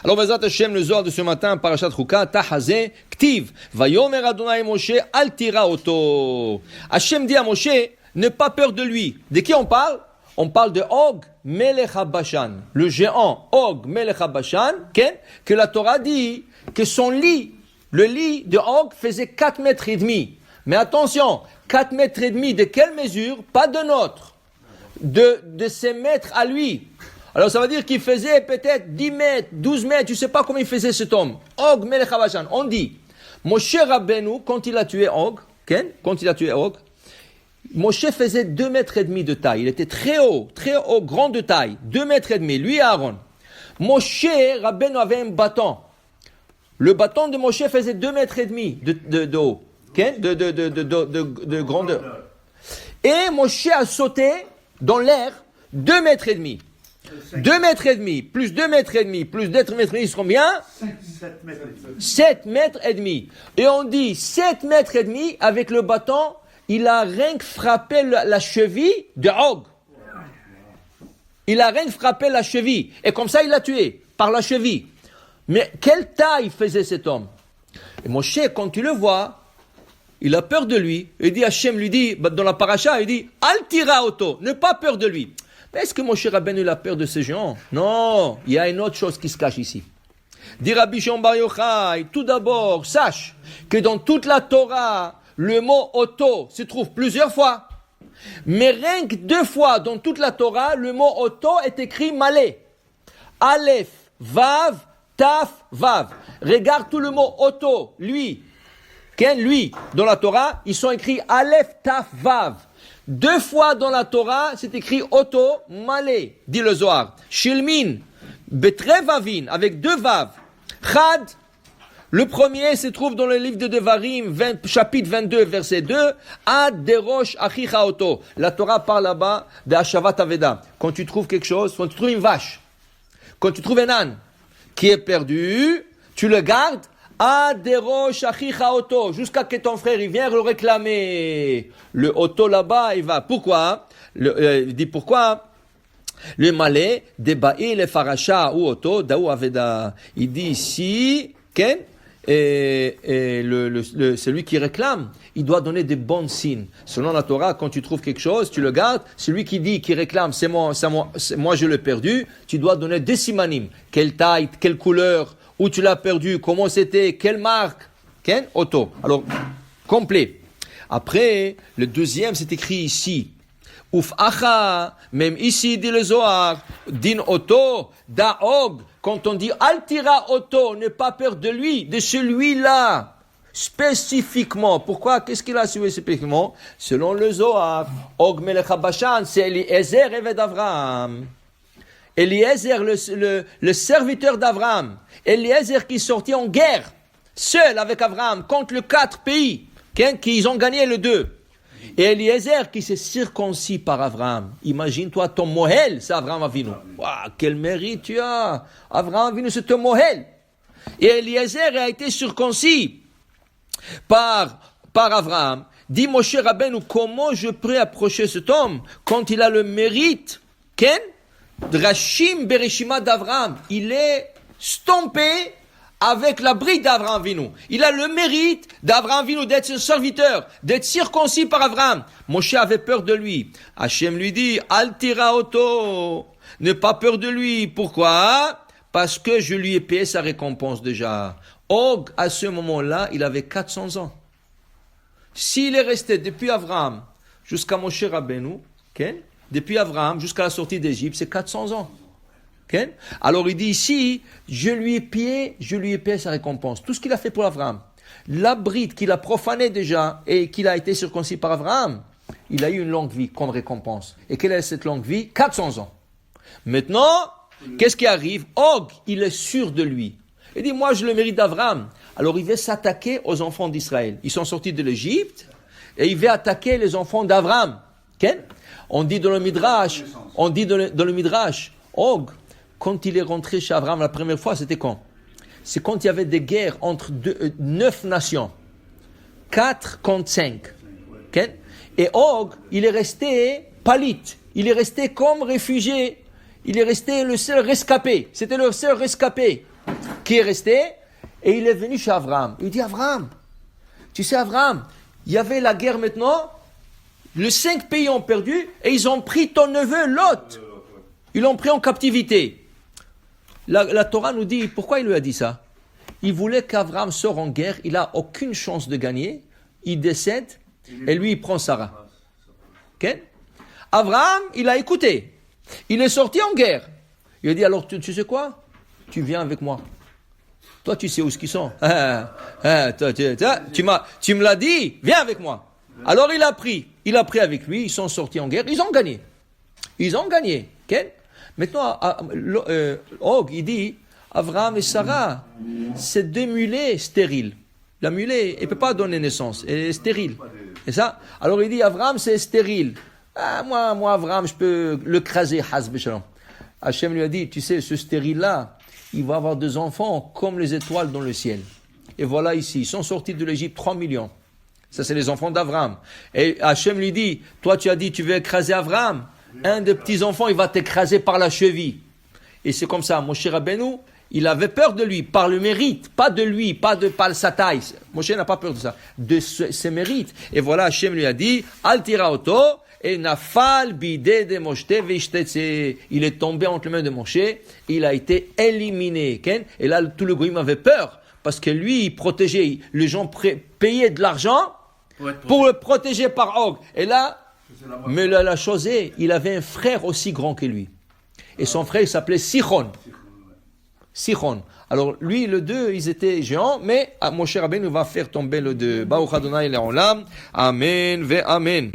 Alors, Bezrat Hashem, le Zohar de ce matin, Parashat Chuka, Tahazé, Ktiv, Vayomer Adonai Moshe, Al tira oto. Hashem dit à Moshe, n'aie pas peur de lui. De qui on parle? On parle de Og Melech HaBashan, le géant Og Melech HaBashan, que la Torah dit que son lit, le lit de Og faisait 4 mètres et demi. Mais attention, 4 mètres et demi de quelle mesure? Pas de nôtre, de ses mètres à lui. Alors ça veut dire qu'il faisait peut-être 10 mètres, 12 mètres, tu ne sais pas comment il faisait cet homme. Og Melech HaBashan. On dit, Moshe Rabbeinu, quand il a tué Og, Moshe faisait 2 mètres et demi de taille. Il était très haut, grand de taille. 2 mètres et demi, lui et Aaron. Moshe Rabbeinu avait un bâton. Le bâton de Moshe faisait 2 mètres et demi de haut. De grandeur. Et Moshe a sauté dans l'air 2 mètres et demi. 2 mètres et demi, plus 2 mètres et demi, plus 2 mètres et demi, seront bien 7 mètres et demi. Et on dit 7 mètres et demi, avec le bâton, il a rien que frappé la cheville de Og. Il a rien que frappé la cheville. Et comme ça, il l'a tué, par la cheville. Mais quelle taille faisait cet homme? Et Moshe, quand tu le vois, il a peur de lui. Il dit, Hachem lui dit, dans la paracha, il dit, Al tira oto, n'aie pas peur de lui. Mais est-ce que Moshe Rabbeinu a peur de ces géants? Non, il y a une autre chose qui se cache ici. Dit Rabbi Shimon Bar Yochai, tout d'abord, sache que dans toute la Torah, le mot oto se trouve plusieurs fois. Mais rien que 2 fois dans toute la Torah, le mot oto est écrit malé. Aleph, Vav, Taf, Vav. Regarde tout le mot oto, lui. Lui, dans la Torah, ils sont écrits Aleph, Taf, Vav. 2 fois dans la Torah, c'est écrit Oto, Malé, dit le Zohar. Shilmin, Betrevavin, avec 2 Vav. Chad, le premier se trouve dans le livre de Devarim, chapitre 22, verset 2. Ad derosh achicha oto. La Torah parle là-bas de Hashavat Aveda. Quand tu trouves quelque chose, quand tu trouves une vache, quand tu trouves un âne qui est perdu, tu le gardes. Aderosh achicha oto, jusqu'à que ton frère il vienne le réclamer. Le oto là-bas, il va. Pourquoi? Il dit pourquoi? Le malais, débaï, le faracha ou oto, daou aveda. Il dit ici, celui qui réclame, il doit donner des bons signes. Selon la Torah, quand tu trouves quelque chose, tu le gardes. Celui qui dit, qui réclame, c'est moi je l'ai perdu. Tu dois donner des simanim. Quelle taille, quelle couleur, où tu l'as perdu, comment c'était, quelle marque, auto. Alors, complet. Après, le deuxième, c'est écrit ici. Uf acha, même ici, dit le Zohar, din auto, da og. Quand on dit altira auto, n'aie pas peur de lui, de celui-là, spécifiquement. Pourquoi? Qu'est-ce qu'il a spécifiquement? Selon le Zohar, Og Melech HaBashan, c'est Eliezer Eved Avraham. Eliezer, le serviteur d'Avraham. Eliezer qui sortit en guerre, seul avec Avraham, contre les 4 pays, qu'ils ont gagné le 2. Et Eliezer qui s'est circoncis par Avraham. Imagine-toi ton Mohel, c'est Avraham Avinu. Waouh, quel mérite tu as! Avraham Avinu, c'est ton Mohel. Et Eliezer a été circoncis par Avraham. Dit Moshe Rabbeinu, comment je peux approcher cet homme quand il a le mérite, Drashim Bereshima d'Avraham. Il est stompé avec la bride d'Avraham Avinu. Il a le mérite d'Avraham Avinu d'être un serviteur, d'être circoncis par Avraham. Moshe avait peur de lui. Hachem lui dit, Al tira oto, n'aie pas peur de lui. Pourquoi? Parce que je lui ai payé sa récompense déjà. Og, à ce moment-là, il avait 400 ans. S'il est resté depuis Avraham jusqu'à Moshe Rabbeinu, depuis Avraham jusqu'à la sortie d'Égypte, c'est 400 ans. Alors il dit ici, je lui ai payé sa récompense. Tout ce qu'il a fait pour Avraham. La bride qu'il a profanée déjà et qu'il a été circoncis par Avraham, il a eu une longue vie comme récompense. Et quelle est cette longue vie? 400 ans. Maintenant, qu'est-ce qui arrive? Og, il est sûr de lui. Il dit, moi je le mérite d'Avraham. Alors il veut s'attaquer aux enfants d'Israël. Ils sont sortis de l'Égypte et il veut attaquer les enfants d'Avraham. On dit dans le Midrash, Og, quand il est rentré chez Avraham la première fois, c'était quand? C'est quand il y avait des guerres entre 9 nations. 4 contre 5. Et Og, il est resté palite. Il est resté comme réfugié. Il est resté le seul rescapé. C'était le seul rescapé. qui est resté, et il est venu chez Abraham. Il dit, Abraham, tu sais Abraham, il y avait la guerre maintenant, les 5 pays ont perdu, et ils ont pris ton neveu Lot. Ils l'ont pris en captivité. La Torah nous dit, pourquoi il lui a dit ça? Il voulait qu'Abraham sorte en guerre, il n'a aucune chance de gagner, il décède, et lui il prend Sarah. Okay? Abraham, il a écouté. Il est sorti en guerre. Il a dit, alors tu sais quoi? Tu viens avec moi. Toi, tu sais où ils sont. Tu me l'as dit, viens avec moi. Alors il a pris avec lui, ils sont sortis en guerre, ils ont gagné. Okay? Maintenant, Og, il dit, Abraham et Sarah, c'est 2 mulets stériles. La mulet, elle ne peut pas donner naissance, elle est stérile. Et ça? Alors il dit, Abraham, c'est stérile. Moi, Abraham, je peux l'écraser, hasb shalom. Hachem lui a dit, tu sais, ce stérile-là, il va avoir 2 enfants comme les étoiles dans le ciel. Et voilà ici, ils sont sortis de l'Égypte 3 millions. Ça, c'est les enfants d'Abraham. Et Hachem lui dit, toi, tu as dit, tu veux écraser Abraham. Un des petits-enfants, il va t'écraser par la cheville. Et c'est comme ça, Moshe Rabbeinu, il avait peur de lui, par le mérite, pas de lui, pas de sa taille. Moshe n'a pas peur de ça, de ses mérites. Et voilà, Hachem lui a dit, Al tira oto, et nafal bide de Moshe veishtetze. Il est tombé entre les mains de Moshe, il a été éliminé. Et là, tout le goïm avait peur, parce que lui, il protégeait, les gens payaient de l'argent pour le protéger par Og. Et là, mais la chose est, il avait un frère aussi grand que lui. Et son frère, il s'appelait Sichon. Alors, lui, les 2, ils étaient géants, mais Moshe Rabbeinu va faire tomber le 2. Baruch Adonai Le'olam. Amen ve Amen.